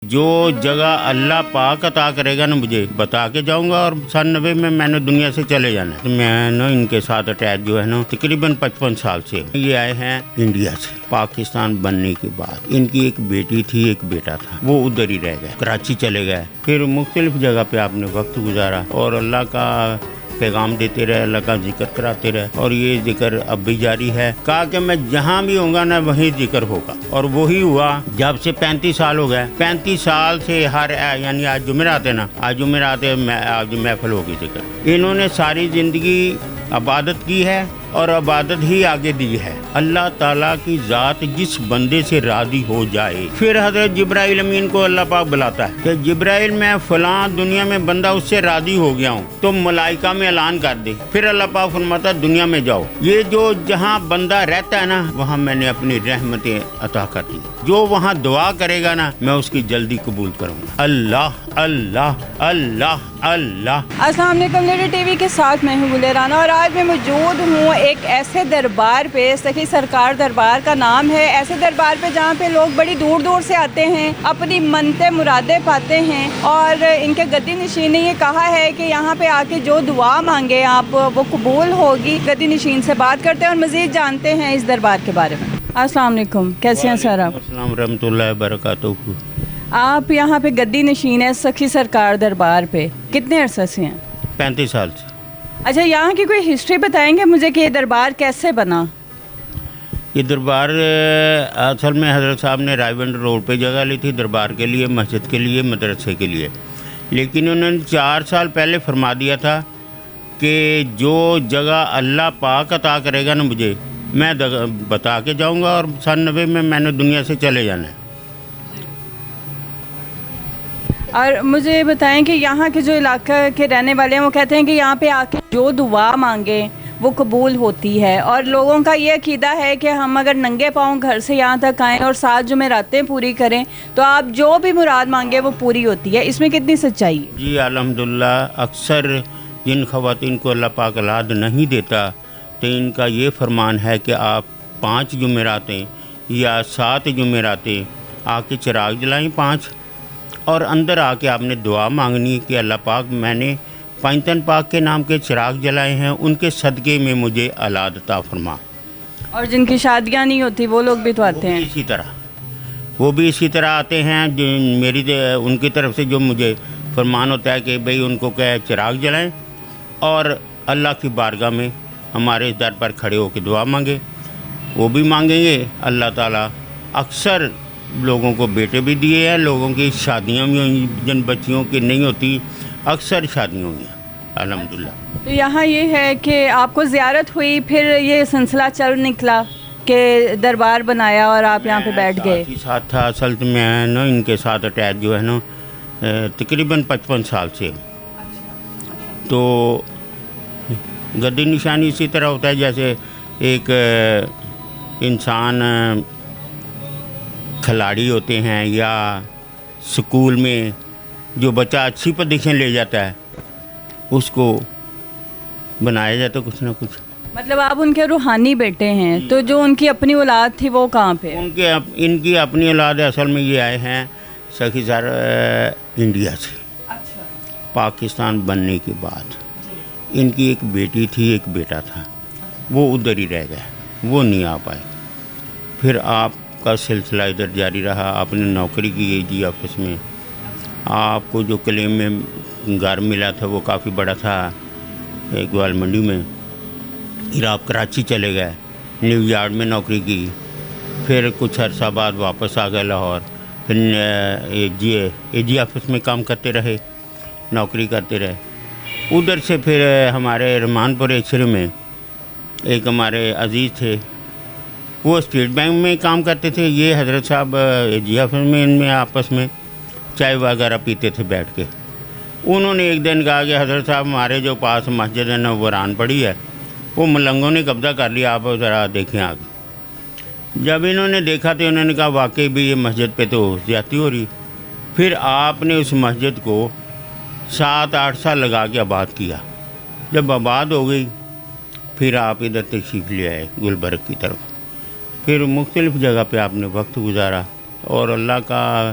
جو جگہ اللہ پاک عطا کرے گا نا مجھے بتا کے جاؤں گا، اور 90 میں نے دنیا سے چلے جانا ہے۔ میں نا ان کے ساتھ اٹیچ جو ہے نا تقریباً 55 سال سے یہ آئے ہیں انڈیا سے۔ پاکستان بننے کے بعد ان کی ایک بیٹی تھی، ایک بیٹا تھا، وہ ادھر ہی رہ گئے، کراچی چلے گئے۔ پھر مختلف جگہ پہ آپ نے وقت گزارا اور اللہ کا پیغام دیتے رہے، اللہ کا ذکر کراتے رہے، اور یہ ذکر اب بھی جاری ہے۔ کہا کہ میں جہاں بھی ہوں گا نا وہیں ذکر ہوگا، اور وہی ہوا۔ جب سے 35 سال ہو گئے، 35 سال سے یعنی آج جمعرات ہے نا، آج جمعرات آج محفل ہوگی ذکر۔ انہوں نے ساری زندگی عبادت کی ہے اور عبادت ہی آگے دی ہے۔ اللہ تعالیٰ کی ذات جس بندے سے راضی ہو جائے، پھر حضرت جبرائیل امین کو اللہ پاک بلاتا ہے کہ جبرائیل میں فلاں دنیا میں بندہ اس سے راضی ہو گیا ہوں، تو ملائکہ میں اعلان کر دے۔ پھر اللہ پاک فرماتا دنیا میں جاؤ، یہ جو جہاں بندہ رہتا ہے نا وہاں میں نے اپنی رحمتیں عطا کر دی، جو وہاں دعا کرے گا نا میں اس کی جلدی قبول کروں گا۔ اللہ اللہ اللہ اللہ۔ السلام علیکم، لیڈر ٹی وی کے ساتھ میں ہوں گلے رانا، اور آج میں موجود ہوں ایک ایسے دربار پہ، سخی سرکار دربار کا نام ہے۔ ایسے دربار پہ جہاں پہ لوگ بڑی دور دور سے آتے ہیں، اپنی منتیں مرادیں پاتے ہیں، اور ان کے گدی نشین نے یہ کہا ہے کہ یہاں پہ آ کے جو دعا مانگے آپ وہ قبول ہوگی۔ گدی نشین سے بات کرتے ہیں اور مزید جانتے ہیں اس دربار کے بارے میں۔ السلام علیکم، کیسے ہیں سر آپ؟ السلام ورحمۃ اللہ وبرکاتہ۔ آپ یہاں پہ گدی نشین ہے سخی سرکار دربار پہ، کتنے عرصے سے ہیں؟ 35 سال سے۔ اچھا، یہاں کی کوئی ہسٹری بتائیں گے مجھے کہ یہ دربار کیسے بنا؟ یہ دربار اصل میں حضرت صاحب نے رائے بنڈ روڈ پہ جگہ لی تھی دربار کے لیے، مسجد کے لیے، مدرسے کے لیے، لیکن انہوں نے 4 سال پہلے فرما دیا تھا کہ جو جگہ اللہ پاک عطا کرے گا نا مجھے، میں بتا کے جاؤں گا، اور 90 میں نے دنیا سے چلے جانا ہے۔ اور مجھے بتائیں کہ یہاں کے جو علاقہ کے رہنے والے ہیں وہ کہتے ہیں کہ یہاں پہ آ کے جو دعا مانگیں وہ قبول ہوتی ہے، اور لوگوں کا یہ عقیدہ ہے کہ ہم اگر ننگے پاؤں گھر سے یہاں تک آئیں اور 7 جمعراتیں پوری کریں تو آپ جو بھی مراد مانگیں وہ پوری ہوتی ہے۔ اس میں کتنی سچائی ہے؟ جی الحمدللہ، اکثر جن خواتین کو اللہ پاک اولاد نہیں دیتا تو ان کا یہ فرمان ہے کہ آپ 5 جمعراتیں یا 7 جمعراتیں آ کے چراغ جلائیں 5، اور اندر آ کے آپ نے دعا مانگنی کہ اللہ پاک میں نے پنجتن پاک کے نام کے چراغ جلائے ہیں، ان کے صدقے میں مجھے اولاد عطا فرما۔ اور جن کی شادیاں نہیں ہوتی وہ لوگ بھی تو آتے ہیں؟ وہ بھی اسی طرح آتے ہیں۔ ان کی طرف سے جو مجھے فرمان ہوتا ہے کہ بھئی ان کو کہ چراغ جلائیں اور اللہ کی بارگاہ میں ہمارے در پر کھڑے ہو کے دعا مانگے، وہ بھی مانگیں گے۔ اللہ تعالیٰ اکثر لوگوں کو بیٹے بھی دیے ہیں، لوگوں کی شادیاں بھی ہوئی، جن بچیوں کی نہیں ہوتی اکثر شادیاں ہوئی ہیں الحمدللہ۔ تو یہاں یہ ہے کہ آپ کو زیارت ہوئی، پھر یہ سلسلہ چل نکلا کہ دربار بنایا اور آپ یہاں پہ بیٹھ گئے؟ ساتھ تھا اصل میں نا ان کے ساتھ اٹیچ جو ہے نا تقریباً 55 سال سے۔ تو گدی نشانی اسی طرح ہوتا ہے جیسے ایک انسان کھلاڑی ہوتے ہیں، یا سکول میں جو بچہ اچھی پوزیشن لے جاتا ہے اس کو بنایا جاتا ہے کچھ نہ کچھ۔ مطلب آپ ان کے روحانی بیٹے ہیں، تو جو ان کی اپنی اولاد تھی وہ کہاں پہ؟ ان کی اپنی اولاد اصل میں یہ آئے ہیں سخی سر انڈیا سے۔ پاکستان بننے کے بعد ان کی ایک بیٹی تھی، ایک بیٹا تھا، وہ ادھر ہی رہ گئے، وہ نہیں آ پائے۔ پھر آپ کا سلسلہ ادھر جاری رہا، آپ نے نوکری کی اے جی آفس میں، آپ کو جو کلیم میں گھر ملا تھا وہ کافی بڑا تھا گوال منڈی میں، پھر آپ کراچی چلے گئے، نیو یارڈ میں نوکری کی، پھر کچھ عرصہ بعد واپس آ گئے لاہور، پھر اے جی آفس میں کام کرتے رہے، نوکری کرتے رہے۔ ادھر سے پھر ہمارے رحمان پور ایچھرے میں ایک ہمارے عزیز تھے، وہ اسٹیٹ بینک میں کام کرتے تھے، یہ حضرت صاحب جی آفس میں ان میں آپس میں چائے وغیرہ پیتے تھے بیٹھ کے۔ انہوں نے ایک دن کہا کہ حضرت صاحب ہمارے جو پاس مسجد ہے نا ویران پڑی ہے، وہ ملنگوں نے قبضہ کر لیا، آپ ذرا دیکھیں آگے۔ جب انہوں نے دیکھا تو انہوں نے کہا واقعی بھی یہ مسجد پہ تو زیادتی ہو رہی۔ پھر آپ نے اس مسجد کو 7-8 سال لگا کے آباد کیا۔ جب آباد ہو گئی پھر آپ ادھر تشریف لے آئے گلبرگ کی طرف، پھر مختلف جگہ پہ آپ نے وقت گزارا اور اللہ کا